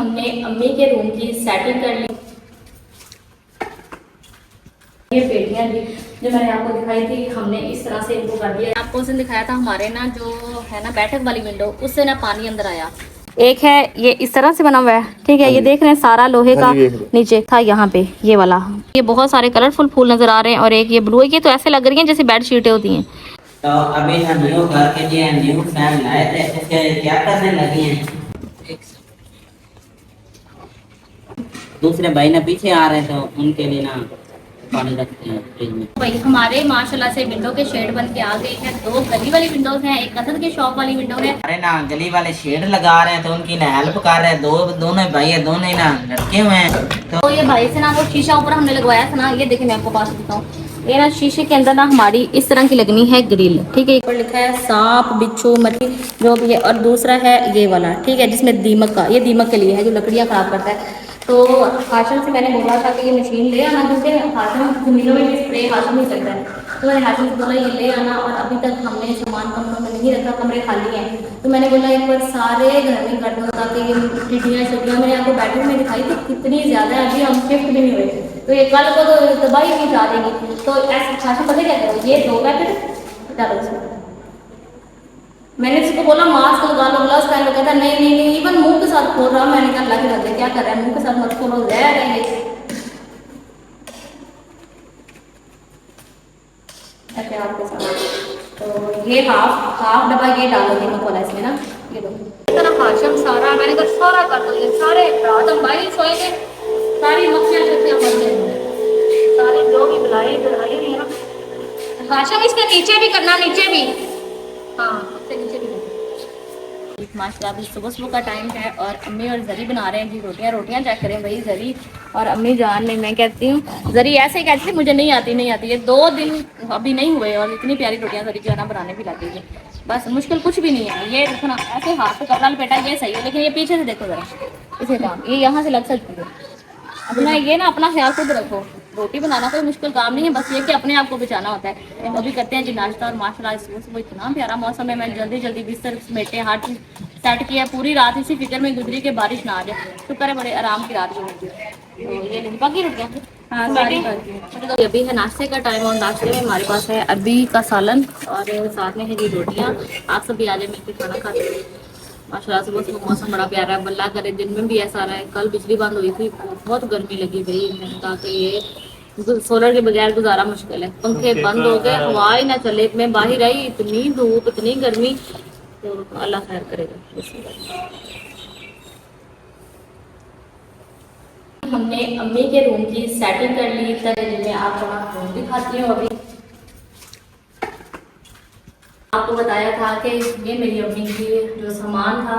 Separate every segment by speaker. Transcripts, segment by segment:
Speaker 1: हमने अम्मी के रूम की सेटिंग कर ली। ये पेटियां भी जो मैंने आपको दिखाई थी, हमने इस तरह से इनको कर दिया। आपको उसने दिखाया था हमारे ना जो है ना बैठक वाली विंडो, उससे ना पानी अंदर आया। एक है ये इस तरह से बना हुआ है, ठीक है। ये देख रहे हैं सारा लोहे का नीचे था यहाँ पे ये वाला। ये बहुत सारे कलरफुल फूल नजर आ रहे हैं और एक ये ब्लू है। ये तो ऐसे लग रही हैं जैसे बेड शीटें होती हैं।
Speaker 2: तो अभी हम न्यू घर के लिए न्यू फैन लाए थे, इसके क्या करने लगी हैं? दूसरे भाई ना पीछे आ रहे थे, उनके लिए ना पानी रखते हैं फ्रिज में।
Speaker 1: भाई हमारे माशाल्लाह से विंडो के शेड बन के आ गई है। 2 गली वाली विंडोज हैं, एक कसद के शॉप वाली विंडो है।
Speaker 2: अरे ना गली वाले शेड लगा रहे हैं तो उनकी ना हेल्प कर रहे हैं। दोनों भाई है, दोनों ही ना लटके हुए हैं।
Speaker 1: तो ये भाई से ना वो शीशा ऊपर हमने लगवाया था ना, ये देखिए मैं आपको बात बताऊँ। ये ना शीशे के अंदर ना हमारी इस तरह की लगनी है ग्रिल, ठीक है। ऊपर लिखा है सांप बिच्छू मछली जो भी है, और दूसरा है ये वाला, ठीक है, जिसमें दीमक का, ये दीमक के लिए है जो लकड़ियाँ खराब करता है। तो हाशिम से मैंने बोला था कि ये मशीन ले आना, क्योंकि हाशिम जमीनों में भी स्प्रे हाशिम नहीं करता है। तो मैंने हाशिम से बोला ये ले आना, और अभी तक हमने सामान कमरों में नहीं रखा, कमरे खाली हैं। तो मैंने बोला एक बार सारे घर में कर दो ताकि ये टिड्डियाँ छुट्टियाँ मैंने आपको बैटरी में दिखाई थी कितनी ज़्यादा है, अभी हम शिफ्ट भी नहीं हुए। तो ये कल को तो तबाही नहीं जा देगी। तो ऐसे हाशिम पता क्या करो, ये 2 पैकेट डालो उसमें। मैंने उसको बोला मास्क लगा लो, ग्लव्स पहन लो, कहता नहीं नहीं नहीं, इवन मुंह के साथ खोल रहा। मैंने कहा अल्लाह की रज़ा क्या कर रहा है, मुंह के साथ मत खोलो, जहर है ये। ऐसे आपके साथ तो ये हाफ डब्बा ये डालो नमक वाला इसमें ना, ये दो इस तरह हाशम सारा मैंने कहा सारा कर दो, ये सारे रात हम बाहर सोएंगे, सारी मक्खियाँ शक्तियाँ मर जाएंगी, सारी जो भी बुलाई बुलाई नहीं है ना। हाशम इसके नीचे भी करना, नीचे भी, हाँ सबसे नीचे भी करना। माशाल्लाह अभी सुबह सुबह का टाइम है और अम्मी और जरी बना रहे हैं जी रोटियां चेक करें भाई। जरी और अम्मी जान ने, मैं कहती हूँ जरी ऐसे ही कहती थी मुझे नहीं आती नहीं आती, ये 2 दिन अभी नहीं हुए और इतनी प्यारी रोटियां जरी जो है ना बनाने भी लग गई है। बस मुश्किल कुछ भी नहीं है। ये देखो ना ऐसे हाथ से कपड़ा लपेटा ये सही है, लेकिन ये पीछे से देखो जरा इसे काम, ये यहाँ से लग सकती है। अपना ये ना अपना ख्याल खुद रखो। रोटी बनाना कोई मुश्किल काम नहीं है, बस ये कि अपने आप को बचाना होता है। अभी करते हैं जी नाश्ता, और माशाल्लाह सुबह सुबह इतना प्यारा मौसम है। मैंने जल्दी जल्दी बिस्तर समेटे, हर चीज़ सेट किया। पूरी रात इसी फिक्र में गुजरी कि बारिश ना आ जाए, शुक्र है बड़े आराम की रात गुजरी। तो ये बाकी रोटियाँ हाँ सारी तो अभी है नाश्ते का टाइम, और नाश्ते में हमारे पास है अरबी का सालन और साथ में है जी रोटियाँ। आप सभी आ जाए मिलकर खाना खाते हैं। माशाल्लाह सुबह सुबह मौसम बड़ा प्यारा है, बल्ला करे दिन में भी ऐसा रहा है। कल बिजली बंद हुई थी, बहुत गर्मी लगी गई। मैंने कहा कि ये सोलर के बगैर गुजारा मुश्किल है। पंखे बंद हो गए, हवा ही ना चले, मैं बाहर आई, इतनी धूप इतनी गर्मी। तो अल्लाह खैर करेगा। हमने अम्मी के रूम की सेटिंग कर ली, तब मैं आपको रूम दिखाती हूँ। अभी आपको बताया था कि ये मेरी अम्मी की जो सामान था,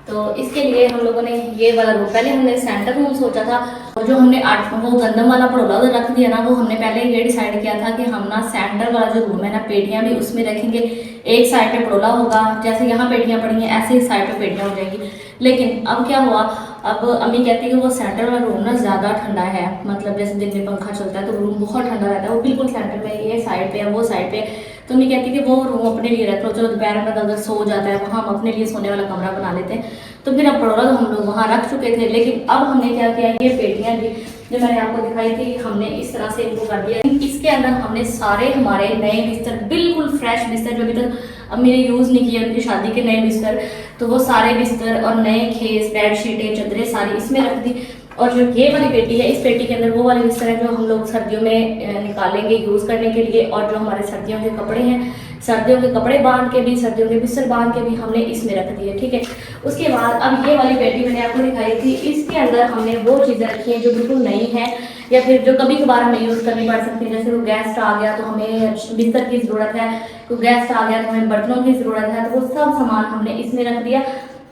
Speaker 1: तो इसके लिए हम लोगों ने ये वाला रूम, पहले हमने सेंटर रूम सोचा था, और जो हमने वो गंदम वाला पड़ोला उधर रख दिया ना, वो हमने पहले ये डिसाइड किया था कि हम ना सेंटर वाला जो रूम है ना, पेटियां भी उसमें रखेंगे। एक साइड पे पड़ोला होगा, जैसे यहाँ पेटियां पड़ी हैं ऐसे ही साइड पे पेटियां हो जाएंगी। लेकिन अब क्या हुआ, अब अम्मी कहती है कि वो सेंटर वाला रूम ना ज़्यादा ठंडा है, मतलब जैसे दिन में पंखा चलता है तो रूम बहुत ठंडा रहता है, वो बिल्कुल सेंटर में, ये साइड पे है वो साइड पे। तो मैं कहती कि वो रूम अपने लिए रख लो, चलो दोपहर में अगर सो जाता है वहाँ हम अपने लिए सोने वाला कमरा बना लेते हैं। तो फिर अब पड़ोला तो हम लोग वहाँ रख चुके थे, लेकिन अब हमने क्या किया, ये पेटियाँ भी जो मैंने आपको दिखाई थी, हमने इस तरह से इनको कर दिया। इसके अंदर हमने सारे हमारे नए बिस्तर, बिल्कुल फ्रेश बिस्तर जो अभी तक अब मैंने यूज़ नहीं किया, उनकी शादी के नए बिस्तर, तो वो सारे बिस्तर और नए खेस बेडशीटें चादरें सारी इसमें रख दी। और जो ये वाली पेटी है, इस पेटी के अंदर वो वाले बिस्तर है जो हम लोग सर्दियों में निकालेंगे यूज़ करने के लिए, और जो हमारे सर्दियों के कपड़े हैं, सर्दियों के कपड़े बांध के भी, सर्दियों के बिस्तर बांध के भी हमने इसमें रख दिए, ठीक है। उसके बाद अब ये वाली पेटी मैंने आपको दिखाई थी, इसके अंदर हमने वो चीज़ें रखी हैं जो बिल्कुल नई हैं, या फिर जो कभी कभार हमें यूज़ करनी पड़ सकती है। जैसे वो गेस्ट आ गया तो हमें बिस्तर की ज़रूरत है, कोई गेस्ट आ गया तो हमें बर्तनों की ज़रूरत है, तो वो सब सामान हमने इसमें रख दिया।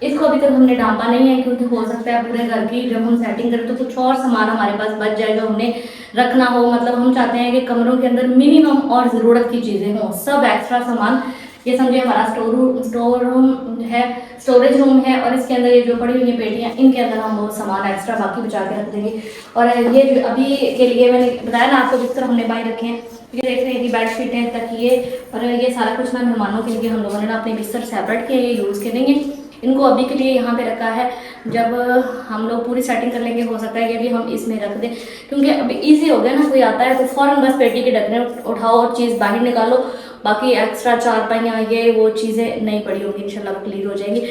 Speaker 1: इसको अभी तक हमने डांपा नहीं है, क्योंकि हो सकता है पूरे घर की जब हम सेटिंग करें तो कुछ और सामान हमारे पास बच जाए जो हमने रखना हो। मतलब हम चाहते हैं कि कमरों के अंदर मिनिमम और ज़रूरत की चीज़ें हों, सब एक्स्ट्रा सामान। ये समझिए हमारा स्टोर रूम है, स्टोरेज रूम है, और इसके अंदर ये जो पड़ी हुई पेटियाँ, इनके अंदर हम वो सामान एक्स्ट्रा बाकी बचा के रख देंगे। और ये जो अभी के लिए मैंने बताया ना आपको, बिस्तर हमने बाहर रखे हैं, ये देख रहे हैं कि बेडशीट है, तकिए, और ये सारा कुछ ना मेहमानों के लिए हम लोगों ने ना अपने बिस्तर सेपरेट किए, यूज़ करेंगे। इनको अभी के लिए यहाँ पे रखा है। जब हम लोग पूरी सेटिंग कर लेंगे हो सकता है कि अभी हम इसमें रख दें, क्योंकि अभी ईजी हो गया ना, कोई आता है तो फ़ौरन बस पेटी के ढक्कन उठाओ और चीज़ बाहर निकालो, बाकी एक्स्ट्रा चारपाइयाँ ये वो चीज़ें नहीं पड़ी होगी, इंशाल्लाह क्लियर हो जाएंगी।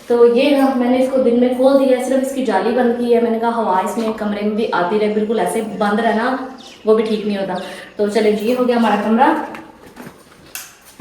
Speaker 1: तो ये ना मैंने इसको दिन में खोल दिया, सिर्फ इसकी जाली बंद की है। मैंने कहा हवा इसमें कमरे में भी आती रहे, बिल्कुल ऐसे बंद रहना वो भी ठीक नहीं होता। तो चले जी, हो गया हमारा कमरा।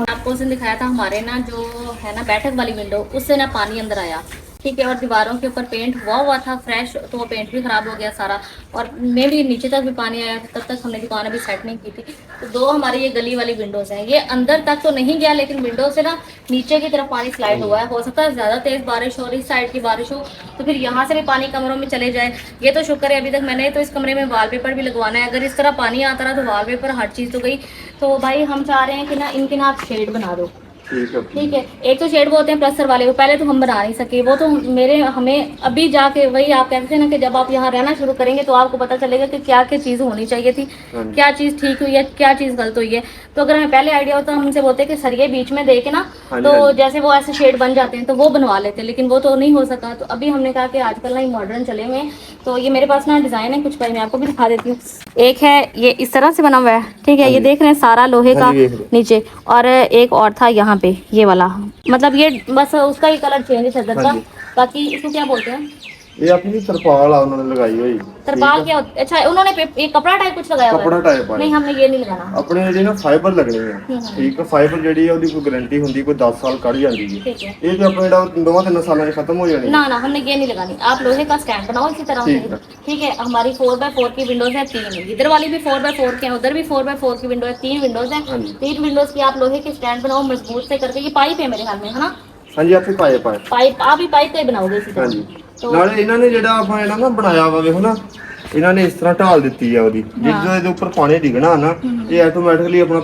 Speaker 1: आपको उसने दिखाया था हमारे ना जो है ना बैठक वाली विंडो, उससे ना पानी अंदर आया, ठीक है, और दीवारों के ऊपर पेंट हुआ था फ्रेश, तो वो पेंट भी ख़राब हो गया सारा, और मे भी नीचे तक भी पानी आया, तब तक हमने दुकान अभी सेट नहीं की थी। तो दो हमारी ये गली वाली विंडोज़ हैं, ये अंदर तक तो नहीं गया, लेकिन विंडो से ना नीचे की तरफ पानी स्लाइड हुआ है। हो सकता है ज़्यादा तेज़ बारिश हो, इस साइड की बारिश हो, तो फिर यहाँ से भी पानी कमरों में चले जाए। ये तो शुक्र है अभी तक मैंने तो इस कमरे में वॉलपेपर भी लगवाना है, अगर इस तरह पानी आता रहा तो वॉलपेपर हर चीज़ तो गई। तो भाई हम चाह रहे हैं कि ना इनके ना आप शेड बना दो, ठीक है। एक तो शेड वो होते हैं प्लस्तर वाले, वो पहले तो हम बना नहीं सके, वो तो हमें अभी जाके वही आप कहते हैं ना कि जब आप यहाँ रहना शुरू करेंगे तो आपको पता चलेगा कि क्या क्या चीज़ होनी चाहिए थी, क्या चीज़ ठीक हुई है, क्या चीज़ गलत हुई है। तो अगर हमें पहले आइडिया होता, हमसे बोलते कि सरिये बीच में दे के ना, तो जैसे वो ऐसे शेड बन जाते हैं तो वो बनवा लेते, लेकिन वो तो नहीं हो सका। तो अभी हमने कहा कि आजकल ना मॉडर्न चले हुए हैं, तो ये मेरे पास ना डिज़ाइन है कुछ, भाई मैं आपको भी दिखा देती हूँ। एक है ये इस तरह से बना हुआ है, ठीक है, ये देख रहे हैं सारा लोहे का नीचे, और एक और था यहाँ पे ये वाला, मतलब ये बस उसका ही कलर चेंज है चादर का, बाकी इसको क्या बोलते हैं,
Speaker 3: ये अपनी तरपाल आ उन्होंने लगाई हुई।
Speaker 1: तरपाल क्या होता है? अच्छा, उन्होंने एक कपड़ा टाइप कुछ लगाया हुआ है।
Speaker 3: कपड़ा टाइप है,
Speaker 1: नहीं हमने ये नहीं लगाना।
Speaker 3: अपने ਜਿਹੜੀ ना फाइबर लगनी है, ठीक है, फाइबर ਜਿਹੜੀ ਹੈ ਉਹਦੀ ਕੋਈ गारंटी ਹੁੰਦੀ, कोई 10 साल ਕੱਢ ਜਾਂਦੀ ਹੈ,
Speaker 1: ठीक है,
Speaker 3: ਇਹ ਤੇ ਆਪਣੇ ਜਿਹੜਾ 2-3 ਸਾਲਾਂ 'ਚ खत्म हो जानी है।
Speaker 1: ना ना हमने ये नहीं लगानी। आप लोहे का स्टैंड बनाओ इसी तरह से, ठीक है। हमारी 4x4 की विंडोज है 3, इधर वाली भी 4x4 के हैं, उधर भी 4x4 की विंडो है, 3 विंडोज हैं। 3 विंडोज की आप लोहे के स्टैंड बनाओ मजबूत से करके। ये पाइप है मेरे ख्याल में, है ना?
Speaker 3: हाँ जी, आपके पाइप
Speaker 1: आप ही पाइप का ही बनाओगे इसी
Speaker 3: हाँ
Speaker 1: तरह।
Speaker 3: जी। ਨਾਲੇ ਇਹਨਾਂ ਨੇ ਜਿਹੜਾ ਆਪਾਂ ਇਹਨਾਂ ਨਾ ਬਣਾਇਆ ਵਾ ਵੇਖੋ ਨਾ, ਇਹਨਾਂ ਨੇ ਇਸ ਤਰ੍ਹਾਂ ਢਾਲ ਦਿੱਤੀ ਆ ਉਹਦੀ, ਜਦੋਂ ਇਹਦੇ ਉੱਪਰ ਪਾਣੀ ਡਿੱਗਣਾ ਨਾ, ਇਹ ਆਟੋਮੈਟਿਕਲੀ ਆਪਣਾ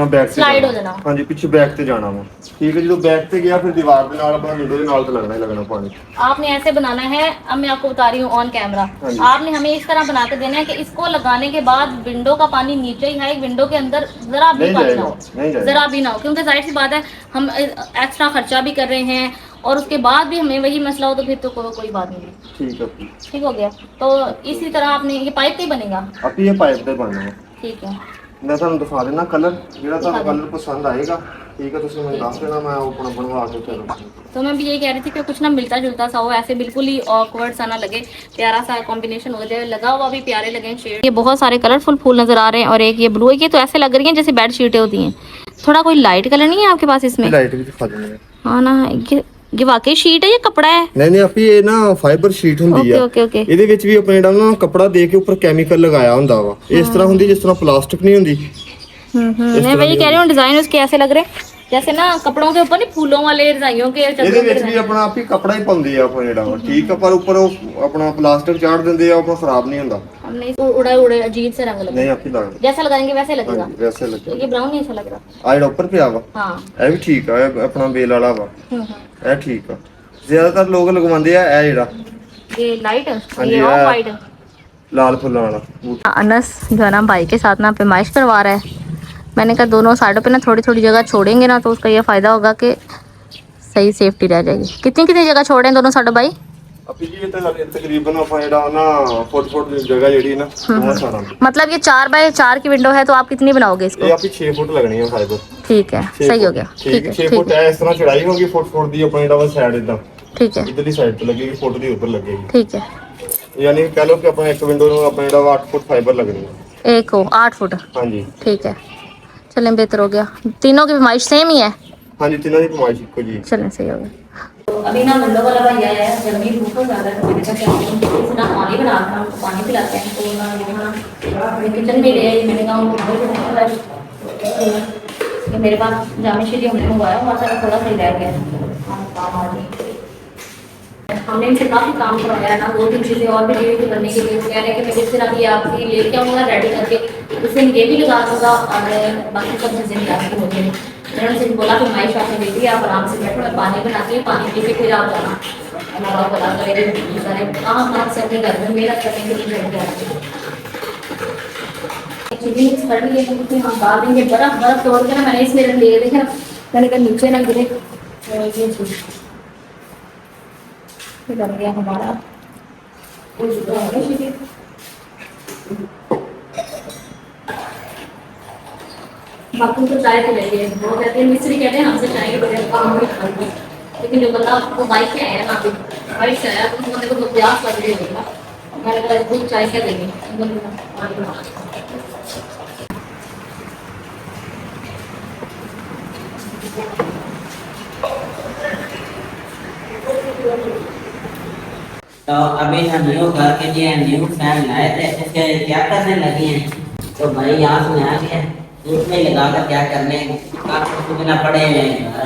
Speaker 3: ਬੈਕ ਤੇ
Speaker 1: स्लाइड हो जाना।
Speaker 3: ਹਾਂਜੀ ਪਿੱਛੇ ਬੈਕ ਤੇ ਜਾਣਾ ਵਾ, ਠੀਕ ਹੈ। ਜਦੋਂ ਬੈਕ ਤੇ ਗਿਆ ਫਿਰ ਦੀਵਾਰ ਦੇ ਨਾਲ ਆਪਣਾ ਵਿੰਡੋ ਦੇ ਨਾਲ ਤੇ ਲੱਗਣਾ ਹੀ ਲੱਗਣਾ ਪਾਣੀ।
Speaker 1: आपने ऐसे बनाना है, अब मैं आपको बता रही हूँ ऑन कैमरा। आपने हमें इस तरह बना के देना है कि इसको लगाने के बाद विंडो का पानी नीचे ही है, विंडो के अंदर जरा भी पानी ना हो, जरा भी ना हो, क्योंकि जाहिर सी बात है हम एक्स्ट्रा खर्चा भी कर रहे हैं, और उसके बाद भी हमें वही मसला हो तो फिर तो कोई बात नहीं है।
Speaker 3: ठीक है,
Speaker 1: ठीक हो गया। तो इसी तरह आपने ये पाइप ही बनेगा,
Speaker 3: अब ये पाइप दे बनना है,
Speaker 1: ठीक है।
Speaker 3: मैं ਤੁਹਾਨੂੰ ਦਿਖਾ ਦੇਣਾ ਕਲਰ, ਜਿਹੜਾ ਤੁਹਾਨੂੰ ਕਲਰ ਪਸੰਦ ਆਏਗਾ, ठीक है, ਤੁਸੀਂ ਮੈਨੂੰ ਦੱਸ ਦੇਣਾ, ਮੈਂ ਆਪਣਾ ਬਣਵਾ ਕੇ ਚਲੋ।
Speaker 1: तो मैं भी यही कह रही थी कि कुछ ना मिलता जुलता सा हो, ऐसे बिल्कुल ही ऑकवर्ड सा ना लगे, प्यारा सा कॉम्बिनेशन हो जाए, लगा हुआ भी प्यारे लगे शेड। ये बहुत सारे कलरफुल फूल नजर आ रहे हैं, और एक ये ब्लू है, ये तो ऐसे लग रही हैं जैसे बेड शीटें होती हैं। थोड़ा कोई लाइट कलर नहीं है आपके पास इसमें?
Speaker 3: लाइट भी दिखा दूंगा।
Speaker 1: हाँ ना, ये वाकई शीट है या कपड़ा है?
Speaker 3: नहीं ਆਪੀ ਇਹ ਨਾ ਫਾਈਬਰ ਸ਼ੀਟ ਹੁੰਦੀ ਆ,
Speaker 1: ओके
Speaker 3: ਇਹਦੇ ਵਿੱਚ ਵੀ ਆਪਣੇ ਜਿਹੜਾ ਨਾ ਕੱਪੜਾ ਦੇ ਕੇ ਉੱਪਰ ਕੈਮੀਕਲ ਲਗਾਇਆ ਹੁੰਦਾ ਵਾ, ਇਸ ਤਰ੍ਹਾਂ ਹੁੰਦੀ ਜਿਸ ਤਰ੍ਹਾਂ ਪਲਾਸਟਿਕ ਨਹੀਂ ਹੁੰਦੀ।
Speaker 1: मैं वही कह रही हूँ, डिजाइन उसके ऐसे लग रहे हैं जैसे ना कपड़ों के ऊपर नहीं फूलों वाले रजाइयों के
Speaker 3: ਇਹਦੇ ਵਿੱਚ ਵੀ ਆਪਣਾ ਆਪੀ ਕੱਪੜਾ ਹੀ ਪਾਉਂਦੇ ਆ ਆਪਣੇ ਜਿਹੜਾ ਵਾ, ਠੀਕ ਆ, ਪਰ ਉੱਪਰ ਉਹ ਆਪਣਾ ਪਲਾਸਟਿਕ ਚਾੜ ਦਿੰਦੇ ਆ, ਉਹ ਖਰਾਬ ਨਹੀਂ ਹੁੰਦਾ।
Speaker 1: हमने इसको उड़े उड़े अजीब से रंग लगे,
Speaker 3: ਨਹੀਂ ਆਪੀ ਲੱਗਦਾ
Speaker 1: जैसा लगाएंगे वैसे लगेगा।
Speaker 3: ਵੈਸੇ ਲੱਗੇ।
Speaker 1: ये ब्राउन नहीं अच्छा लग रहा।
Speaker 3: ਆ ਜਿਹੜਾ ਉੱਪਰ ਪਿਆ ਵਾ
Speaker 1: हाँ
Speaker 3: ਇਹ ਵੀ ਠੀਕ ਆ, ਇਹ ਆਪਣਾ ਬੇਲ ਵਾਲਾ ਵਾ, ਇਹ ਠੀਕ ਆ। ਜ਼ਿਆਦਾਤਰ ਲੋਕ ਲਗਵਾਉਂਦੇ ਆ ਇਹ ਜਿਹੜਾ
Speaker 1: ये लाइट
Speaker 3: हाँ
Speaker 1: ये
Speaker 3: जी,
Speaker 1: ऑफ वाइट।
Speaker 3: लाल फुल्ला वाला बूटा।
Speaker 1: अनस जो है ना भाई के साथ ना पैमाइश करवा रहा है। मैंने कहा दोनों साइडों पे ना थोड़ी थोड़ी जगह छोड़ेंगे ना, तो उसका ये फ़ायदा होगा कि सही सेफ्टी रह जाएगी। कितनी कितनी जगह छोड़े हैं दोनों साइडों भाई?
Speaker 3: अभी ये तकरीबन ਆਪਾਂ ਜਿਹੜਾ ਨਾ फुट जगह ਜਿਹੜੀ ਨਾ ਦੋਵਾਂ ਸਾਰਾਂ ਦੀ,
Speaker 1: मतलब ये 4x4 की विंडो है, तो आप कितनी बनाओगे इसको?
Speaker 3: ਇਹ ਆਪੀ 6 ਫੁੱਟ ਲੱਗਣੀ ਹੈ फाइबर।
Speaker 1: ठीक है, सही हो गया।
Speaker 3: ठीक है, 6 ਫੁੱਟ ਹੈ, ਇਸ ਤਰ੍ਹਾਂ ਚੜਾਈ ਹੋਗੀ ਫੁੱਟ ਦੀ ਆਪਣੀ ਜਿਹੜਾ ਸਾਈਡ ਇਦਾਂ,
Speaker 1: ठीक है,
Speaker 3: ਇਧਰਲੀ ਸਾਈਡ ਤੇ ਲੱਗੇਗੀ, ਫੁੱਟ ਦੀ ਉੱਪਰ ਲੱਗੇਗੀ,
Speaker 1: ठीक है।
Speaker 3: ਯਾਨੀ ਕਹ ਲਓ ਕਿ ਆਪਾਂ ਇੱਕ ਵਿੰਡੋ ਨੂੰ ਆਪਣਾ ਜਿਹੜਾ 8 ਫੁੱਟ फाइबर लगनी है।
Speaker 1: एक हो 8 फुट,
Speaker 3: ਹਾਂਜੀ
Speaker 1: ठीक है। चलें, बेहतर हो गया। तीनों की पैमाइश सेम ही है?
Speaker 3: ਹਾਂਜੀ, ਤਿੰਨਾਂ ਦੀ ਕਮਾਈ ਇੱਕੋ ਜੀ।
Speaker 1: चलें, सही हो गया। तो अभी ना मंडो वाला भाई आया है, गर्मी बहुत ज़्यादा है, तो मैंने कहा कि ना पानी बना कर हमको पानी पिलाते हैं। तो ना किचन में ले आई, मैंने कहा उनको कि मेरे पास जामे शीरी हमने मंगवाया हुआ था, थोड़ा सा ही रह गया। हमने इनसे काफ़ी काम करवाया है ना, 2-3 चीज़ें और भी रेडी करने के लिए। कह रहे हैं कि मैं जिस तरह की आपकी लेके आऊँगा रेडी करके, उस दिन ये भी लगा दूँगा, और बाकी सब चीज़ें भी आपकी हो गई। मैंने उनसे बोला कि माइश आपने दे दिया, आप आराम से बैठो, मैं पानी बनाती हूँ, पानी पी के फिर आप जाना। हमारा बोला करेंगे सारे काम से अपने घर में मेहनत करने के लिए बैठ गया। चीज़ें मिक्स कर ली है, क्योंकि हम डाल देंगे बर्फ़ तोड़ के ना, मैंने इसमें रख लिए, देखे ना, मैंने कहा नीचे ना गिरे ये चीज़। ये बन गया हमारा बाकी तो चाय तो लेंगे, वो कहते हैं मिस्त्री कहते हैं हमसे चाय के बगैर काम नहीं खाएंगे, लेकिन जो बंदा वो बाइक पे आया ना, अभी बाइक से आया तो बंदे को तो प्यास लग रही होगा, मैंने कहा दूध चाय क्या देंगे।
Speaker 2: तो अभी हम न्यू घर के लिए न्यू फैन लाए थे, उसके क्या करने लगे हैं, तो भाई यहाँ में आ गया उसमें लगा कर क्या करने काफी बिना पड़े हुए हैं।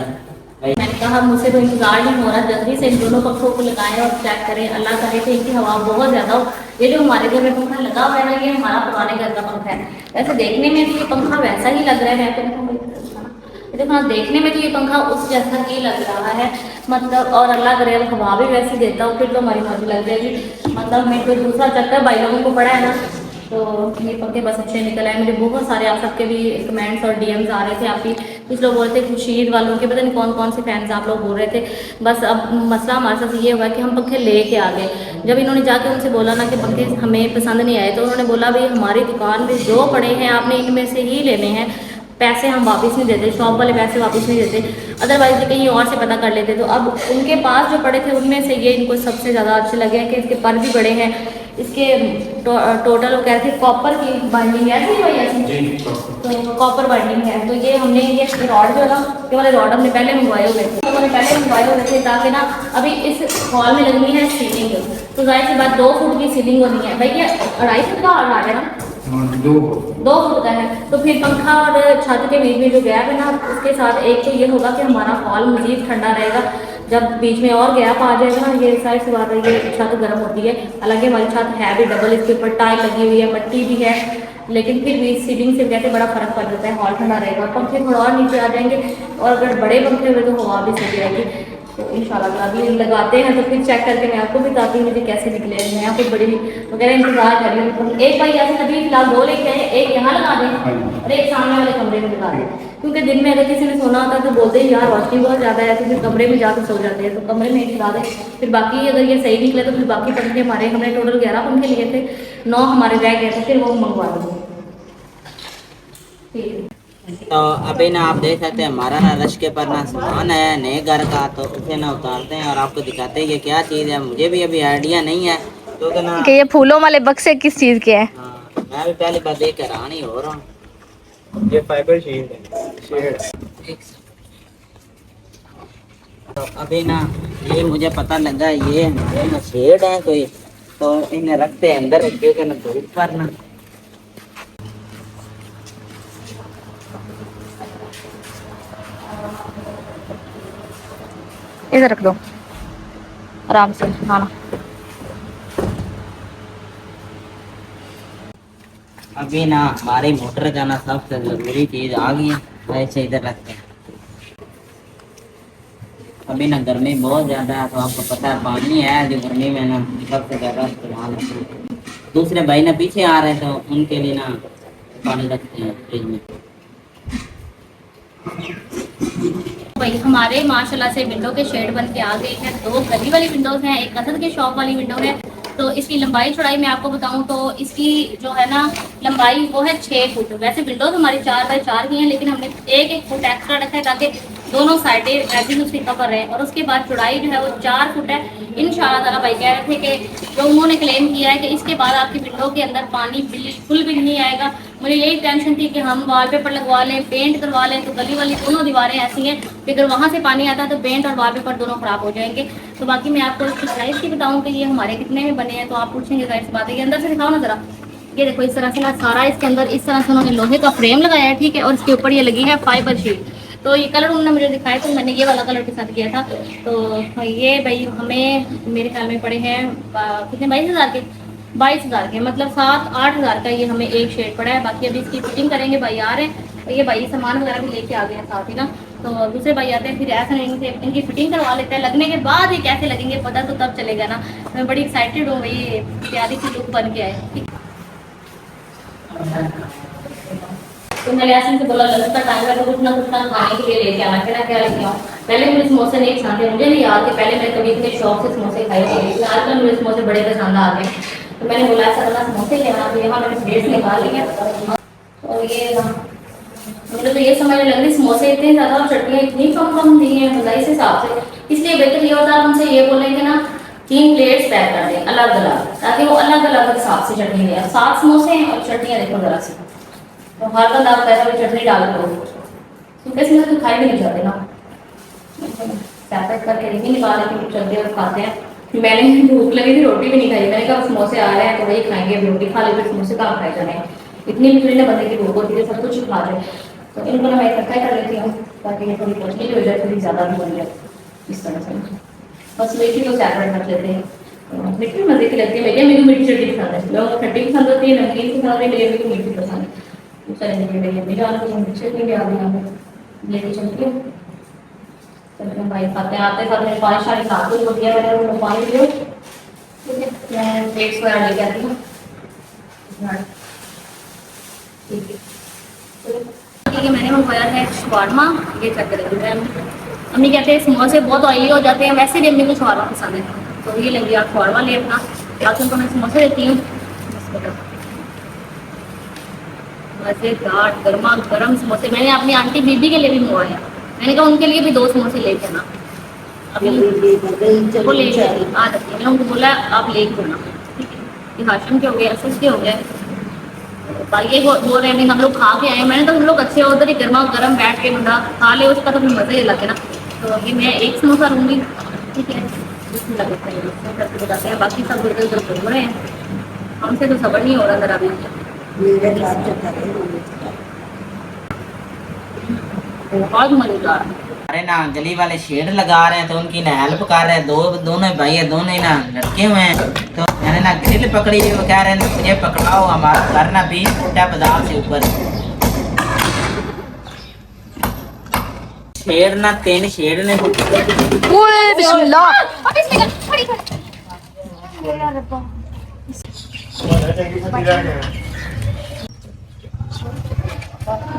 Speaker 1: मैंने कहा मुझसे तो इंतजार नहीं हो रहा, जल्दी से इन दोनों पंखों को लगाएं और चेक करें, अल्लाह करे कि इनकी हवा बहुत ज़्यादा हो। ये जो हमारे घर में पंखा लगा हुआ है ना, ये हमारा पुराने घर का पंखा है। वैसे देखने में तो ये पंखा वैसा ही लग रहा है, देखो हाँ, देखने में तो ये पंखा उस जैसा ही लग रहा है, मतलब और अल्लाह करे हवा भी वैसे देता हो फिर तो हमारी मौज लग जाएगी। मतलब मैं कोई दूसरा चक्कर भाई लोगों को पड़ा है ना, तो ये पंखे बस अच्छे निकल आए। मुझे बहुत सारे आप सबके भी कमेंट्स और डीएम्स आ रहे थे, आपकी कुछ लोग बोल रहे थे खुशीद वालों के, पता नहीं कौन कौन से फैंस आप लोग बोल रहे थे। बस अब मसला हमारे साथ ये हुआ कि हम पंखे लेके आ गए। जब इन्होंने जाके उनसे बोला ना कि पंखे हमें पसंद नहीं आए, तो उन्होंने बोला भाई हमारी दुकान में जो पड़े हैं आपने इनमें से ही लेने हैं, पैसे हम वापस नहीं देते, शॉप वाले पैसे वापस नहीं देते, अदरवाइज कहीं और से पता कर लेते। तो अब उनके पास जो पड़े थे उनमें से ये इनको सबसे ज़्यादा अच्छे लगे हैं कि इसके पर भी बड़े हैं, इसके टोटल वो कह रहे थे कॉपर की बाइंडिंग है थी भैया, तो कॉपर बाइंडिंग है। तो ये हमने ये रॉड जो है ना, ये वाले रॉड हमने पहले मंगवाए हुए थे, तो हमने पहले मंगवाए हुए थे ताकि ना अभी इस हॉल में लगनी है सीलिंग, तो जाहिर सी बात 2 फुट की सीलिंग होनी है भाई, ये 2.5 फुट का रॉड है ना, 2 फुट का है। तो फिर पंखा और छत के बीच में जो गैप है ना, उसके साथ एक तो ये होगा कि हमारा हॉल मजीद ठंडा रहेगा, जब बीच में और गैप आ जाएगा ना, ये साइड से बात है, ये छत गर्म होती है। हालांकि हमारी छत है भी डबल, इसके ऊपर टाइल लगी हुई है, मट्टी भी है, लेकिन फिर भी सीलिंग से कहते बड़ा फर्क पड़ जाता है, हॉल ठंडा रहेगा। पंखे थोड़ा और नीचे आ जाएंगे, और अगर बड़े पंखे हुए तो हवा भी सही रहेगी। तो इंशाल्लाह अभी लगाते हैं तो फिर चेक करके मैं आपको बताती हूँ मुझे कैसे निकले। मैं आपको बड़ी वगैरह इंतजार कर रही हूँ। एक भाई ऐसे अभी फिलहाल 2 लेके आए, एक यहाँ लगा दें और एक सामने वाले कमरे में लगा दें, क्योंकि दिन में अगर किसी ने सोना होता है तो बोलते हैं यार रोशनी बहुत ज़्यादा है, तो फिर कमरे में जाकर सो जाते हैं, तो कमरे में एक लगा दें। फिर बाकी अगर ये सही निकले तो फिर बाकी पंखे हमारे, हमने टोटल 11 पंखे लिए थे, 9 हमारे रह गए थे, फिर वो मंगवा देंगे। ठीक है,
Speaker 2: तो अभी ना आप देख सकते हैं हमारा ना रश के पर ना सामान है नए घर का, तो उसे ना उतारते हैं और आपको दिखाते हैं कि क्या चीज़ है। मुझे भी अभी आइडिया नहीं है क्योंकि ना
Speaker 1: कि ये फूलों वाले बक्से किस चीज़ के हैं।
Speaker 2: हाँ, मैं भी पहली बार देख कर हैरान ही हो रहा हूँ।
Speaker 3: ये फाइबर शीट है, शेड।
Speaker 2: तो अभी ना ये मुझे पता लगा ये ना शेड है कोई, तो इन्हें रखते हैं अंदर क्योंकि ना धूप पर ना
Speaker 1: इधर रख दो आराम से। हाँ
Speaker 2: अभी ना हमारी मोटर का ना सबसे जरूरी चीज आ गई है, ऐसे इधर रखते हैं। अभी ना गर्मी बहुत ज्यादा है, तो आपको पता है पानी है जो गर्मी में ना सबसे ज्यादा इस्तेमाल होता है। दूसरे भाई ना पीछे आ रहे हैं तो उनके लिए ना पानी रखते हैं फ्रिज में।
Speaker 1: भाई हमारे माशाल्लाह से विंडो के शेड बन के आ गए हैं। 2 गली वाली विंडोज हैं, एक असद के शॉप वाली विंडो है। तो इसकी लंबाई चौड़ाई मैं आपको बताऊं तो इसकी जो है ना लंबाई वो है 6 फुट। वैसे विंडोज हमारी 4 बाई 4 की हैं, लेकिन हमने 1-1 फुट एक्स्ट्रा रखा है ताकि दोनों साइडें एवरेज उसकी कवर रहे। और उसके बाद चौड़ाई जो है वो 4 फुट है। इंशाल्लाह ताला भाई कह रहे थे कि जो उन्होंने क्लेम किया है कि इसके बाद आपकी विंडो के अंदर पानी बिल्कुल भी नहीं आएगा। मुझे यही टेंशन थी कि हम वॉलपेपर लगवा लें, पेंट करवा लें, तो गली वाली दोनों दीवारें ऐसी हैं कि अगर वहाँ से पानी आता है तो पेंट और वॉलपेपर दोनों ख़राब हो जाएंगे। तो बाकी मैं आपको इसकी प्राइस की बताऊँ कि ये हमारे कितने में बने हैं, तो आप पूछेंगे जाहिर सी बात है। ये अंदर से दिखाओ ना ज़रा। ये देखो इस तरह से ना सारा इसके अंदर इस तरह से उन्होंने लोहे का फ्रेम लगाया है, ठीक है, और इसके ऊपर ये लगी है फाइबर शीट। तो ये कलर उन्होंने मुझे दिखाया तो मैंने ये वाला कलर के साथ किया था। तो ये भाई हमें मेरे ख्याल में पड़े हैं कितने 22,000 के, 22,000 के, मतलब 7-8 हज़ार का ये हमें एक शेड पड़ा है। बाकी अभी इसकी फिटिंग करेंगे, भाई आ रहे हैं, तो ये भाई सामान वगैरह भी लेके आ गए हैं साथ ही ना। तो दूसरे भाई आते हैं, फिर ऐसा नहीं से इनकी फिटिंग करवा लेते हैं। लगने के बाद ये कैसे लगेंगे पता तो तब चलेगा ना। मैं बड़ी एक्साइटेड हूँ, ये प्यारी सी लुक बन के आए। तो मैंने ऐसे से बोला लंच का टाइम है तो कुछ ना खाने के लिए लेके आना, क्या लेके आऊँ। पहले मुझे समोसे नहीं पसंद थे, मुझे नहीं याद कि पहले मैं कभी इतने शौक से समोसे खाए थे, लेकिन आजकल मुझे समोसे बड़े पसंद आ गए। तो मैंने बोला ऐसा करना समोसे ले आना, तो यहाँ मैंने प्लेट निकाल लिया। और ये मुझे तो ये समझ नहीं लग रही समोसे इतने ज़्यादा और चटनियाँ इतनी कम दी हैं मतलब इस हिसाब से, इसलिए बेहतर ये होता है हमसे ये बोलेंगे ना 3 प्लेट्स पैक कर दें अलग अलग, ताकि वो अलग अलग हिसाब से चटनी दें। 7 समोसे हैं और चटनियाँ देखो जरा सी, तो हर बंदा आप पैसा भी चटनी डाल दो, सूखे से तो खाई भी नहीं जाते ना, पैक करके नहीं निकाल के चलते और खाते हैं। मैंने भूख लगी थी, रोटी भी नहीं खाई, मैंने कहा समोसे आ रहे हैं तो वही खाएंगे, रोटी खा लेते, समोसे कहाँ खाए जाने हैं, इतनी भी थोड़ी ना बंदे की भूख होती है सब कुछ खा रहे। तो इनको ना मैं इकट्ठा कर लेती हूँ ताकि ये थोड़ी पतली भी हो जाए, थोड़ी ज़्यादा भी बन जाए इस तरह से। बस मीठी तो सेपरेट रख लेते हैं, मीठी मज़े की लगती है, भैया मेरी मीठी चटनी पसंद है, लोगों को खट्टी पसंद होती है, नमकीन पसंद होती है, मेरी को मीठी पसंद है। चलेंगे मेरी अम्मी जान को मीठी चटनी भी आ गई यहाँ पे लेके चलती हूँ। चलते हैं भाई खाते हैं, आते साथ में पानी शानी खा के रोटियाँ वगैरह उनको पानी पियो, ठीक है। मैं प्लेट्स वगैरह लेके आती हूँ, ठीक है। मैंने मंगवाया है शवारमा, ये चेक करेंगे। अम्मी कहते हैं समोसे बहुत ऑयली हो जाते हैं, वैसे भी अम्मी को शवारमा पसंद है, तो ये लेंगे आप शवारमा ले अपना, बाकी उनको मैं समोसे देती हूँ। मज़ेदार गर्मा गर्म समोसे मैंने अपनी आंटी बीबी के लिए भी मंगवाया, मैंने कहा उनके लिए भी 2 समोसे लेके आना, अभी वो ले आ जाती है, उनको बोला आप लेके आना, ठीक है। ये हाशिम के हो गए, असद के हो गए, ये बोल रहे हैं हम लोग खा के आए, मैंने तो हम लोग अच्छे उधर ही गर्मा गर्म बैठ के बंदा खा ले, उसका तो फिर मज़ा ही अलग है ना। तो अभी मैं एक समोसा लूँगी, ठीक है, बताते हैं, बाकी सब उधर उधर घूम रहे हैं, हमसे तो सबर नहीं हो रहा ज़रा भी। बहुत मज़ेदार।
Speaker 2: अरे ना गली वाले शेड लगा रहे हैं तो उनकी ना हेल्प कर रहे हैं, दोनों भाई है, दोनों ही ना लड़के हुए हैं, तो मैंने ना ग्रिल पकड़ी है, वो कह रहे हैं मुझे पकड़ाओ, हमारा घर ना 20 फुट है बाजार से ऊपर। शेर ना 3 शेर ने
Speaker 4: ओए बिस्मिल्लाह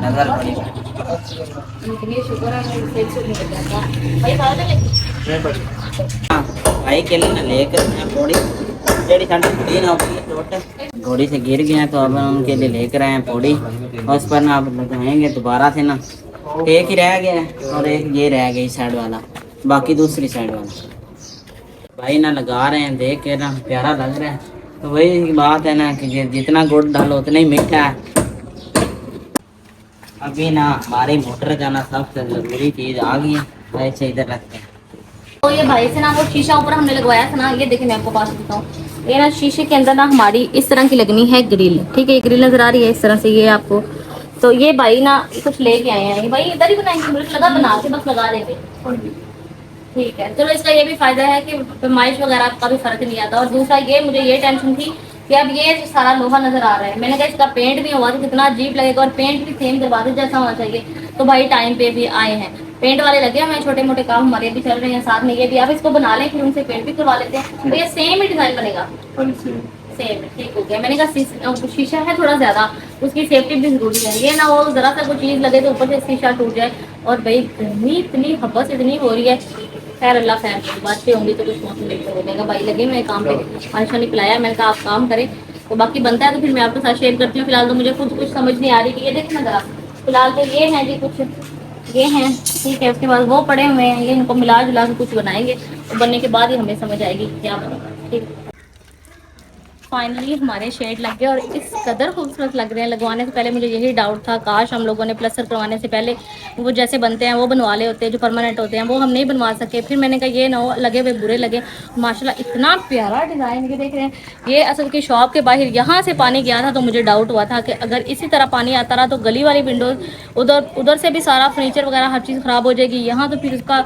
Speaker 2: नजर पड़ी।
Speaker 1: शुक्र है भाई
Speaker 2: भाई के लिए ना लेकर थोड़ी जेडी ठंडी थी ना टोट घोड़ी से गिर गए तो अब उनके लिए लेकर आए हैं पौड़ी, उस पर ना आप लगाएंगे दोबारा से ना, एक ही रह गया और एक ये रह गया साइड वाला, बाकी दूसरी साइड वाला भाई ना लगा रहे हैं, देख के ना प्यारा लग रहा है। तो वही बात है ना कि जितना गुड़ डालो उतना ही मीठा है। अभी ना हमारी मोटर का ना सबसे जरूरी चीज आ गई है, ऐसे इधर रखते हैं।
Speaker 1: तो ये भाई से ना वो शीशा ऊपर हमने लगवाया था ना, ये देखिए मैं आपको पास दिखता हूँ, ये ना शीशे के अंदर ना हमारी इस तरह की लगनी है ग्रिल, ठीक है, ये ग्रिल नजर आ रही है इस तरह से, ये आपको। तो ये भाई ना कुछ लेके आए हैं, ये भाई इधर ही बनाएंगे, मुझे लगा बना के बस लगा देंगे, ठीक है। चलो इसका ये भी फायदा है कि पैमाइश वगैरह का भी फर्क नहीं आता। और दूसरा ये मुझे ये टेंशन थी कि अब ये सारा लोहा नजर आ रहा है, मैंने कहा इसका पेंट भी हुआ तो कितना अजीब लगेगा, और पेंट भी सेम दरवाजे जैसा होना चाहिए। तो भाई टाइम पे भी आए हैं, पेंट वाले लगे हैं, छोटे मोटे काम हमारे भी चल रहे हैं साथ में, ये भी आप इसको बना लें फिर उनसे पेंट भी करवा लेते हैं, तो ये सेम ही डिजाइन बनेगा, सेम ठीक हो गया। मैंने कहा शीशा है थोड़ा ज्यादा, उसकी सेफ्टी भी जरूरी है, ये ना वो जरा सा कोई चीज लगे तो ऊपर से शीशा टूट जाए। और भाई गर्मी इतनी हबस इतनी हो रही है, खैर अल्लाह खैर बातें होंगी तो कुछ मौसम लेकर हो जाएगा। भाई लगे मैं काम पे, पानी शानी पिलाया, मैंने कहा आप काम करें, तो बाकी बनता है तो फिर मैं आपके साथ शेयर करती हूँ। फिलहाल तो मुझे कुछ समझ नहीं आ रही कि ये देखना जरा, फिलहाल तो ये है जी कुछ ये हैं, ठीक है, उसके बाद वो पड़े हुए हैं, ये इनको मिला जुला के कुछ बनाएंगे, तो बनने के बाद ही हमें समझ आएगी क्या बनेगा, ठीक है। फाइनली हमारे शेड लग गए और इस कदर खूबसूरत लग रहे हैं। लगवाने से पहले मुझे यही डाउट था, काश हम लोगों ने प्लस्तर करवाने से पहले वो जैसे बनते हैं वो बनवा ले होते हैं, जो परमानेंट होते हैं, वो हम नहीं बनवा सके। फिर मैंने कहा ये ना हो लगे हुए बुरे लगे। माशाल्लाह इतना प्यारा डिज़ाइन, ये देख रहे हैं, ये असल की शॉप के बाहर यहाँ से पानी गया था, तो मुझे डाउट हुआ था कि अगर इसी तरह पानी आता रहा तो गली वाली विंडोज़ उधर से भी सारा फर्नीचर वगैरह हर चीज़ ख़राब हो जाएगी, यहाँ तो फिर उसका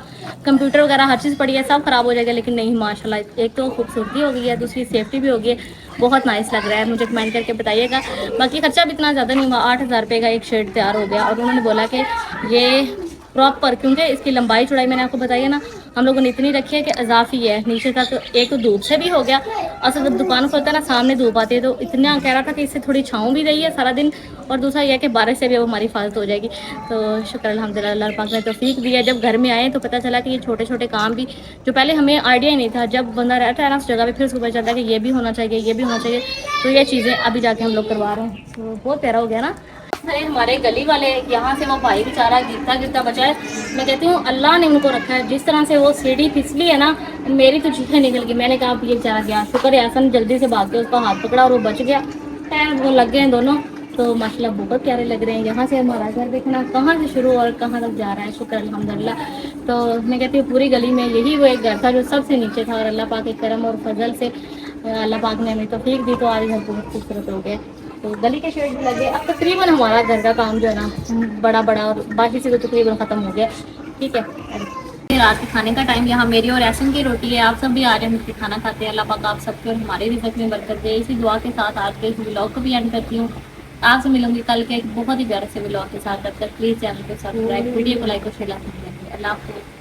Speaker 1: कंप्यूटर वगैरह हर चीज़ पड़ी है, सब ख़राब हो जाएगा। लेकिन नहीं, माशाल्लाह एक तो खूबसूरती हो गई है, दूसरी सेफ्टी भी हो गई है, बहुत नाइस लग रहा है। मुझे कमेंट करके बताइएगा। बाकी खर्चा भी इतना ज़्यादा नहीं हुआ, 8000 रुपये का एक शेड तैयार हो गया। और उन्होंने बोला कि ये प्रॉपर, क्योंकि इसकी लंबाई चौड़ाई मैंने आपको बताई है ना, हम लोगों ने इतनी रखी है कि इजाफी है नीचे तक। एक तो धूप से भी हो गया, असल जब दुकान खोलता है ना सामने धूप आती है तो इतना कह रहा था कि इससे थोड़ी छाँव भी रही है सारा दिन, और दूसरा यह है कि बारिश से भी अब हमारी हिफाजत हो जाएगी। तो शुक्र अल्हम्दुलिल्लाह अल्लाह पाक ने तौफीक दी है। जब घर में आए तो पता चला कि ये छोटे छोटे काम भी जो पहले हमें आइडिया ही नहीं था, जब बंदा रहता है ना उस जगह पे फिर उसको पता चलता है कि ये भी होना चाहिए, ये भी होना चाहिए। तो ये चीज़ें अभी जाके हम लोग करवा रहे हैं, तो बहुत प्यारा हो गया ना। अरे हमारे गली वाले यहाँ से वो भाई बेचारा गिरता गिरता बचा है। मैं कहती हूँ अल्लाह ने उनको रखा है। जिस तरह से वो सीढ़ी फिसली है ना, मेरी तो चीखें निकल गई। मैंने कहा अब ये बेचारा गया, शुक्र है हसन जल्दी से भाग के उसका हाथ पकड़ा और वो बच गया। खैर वो लग गए हैं दोनों, तो माशाल्लाह बहुत प्यारे लग रहे हैं। यहाँ से हमारा घर देखना कहाँ से शुरू और कहाँ तक जा रहा है, शुक्र अल्हम्दुलिल्लाह। तो मैं कहती हूँ पूरी गली में यही वो एक घर था जो सबसे नीचे था, और अल्लाह पाक के करम और फजल से अल्लाह पाक ने हमें तौफीक दी तो आज घर बहुत खूबसूरत हो गए। तो गली के शेड भी लगे। अब तकरीबन हमारा घर का काम जो है ना बड़ा और बाकी से तो तकरीबन ख़त्म हो गया। ठीक है, रात के खाने का टाइम। यहाँ मेरी और एहसन की रोटी है, आप सब भी आ रहे हैं मिलकर खाना खाते हैं। अल्लाह पाक आप सबके और हमारे रिज़्क़ में बरकत दे। इसी दुआ के साथ आज के इस व्लॉग को भी एंड करती हूँ। आपसे मिलूंगी कल के एक बहुत ही प्यारे से व्लॉग के साथ। तब तक प्लीज़ चैनल को सब्सक्राइब, वीडियो को लाइक और शेयर करते हैं। अल्लाह हाफ़िज़।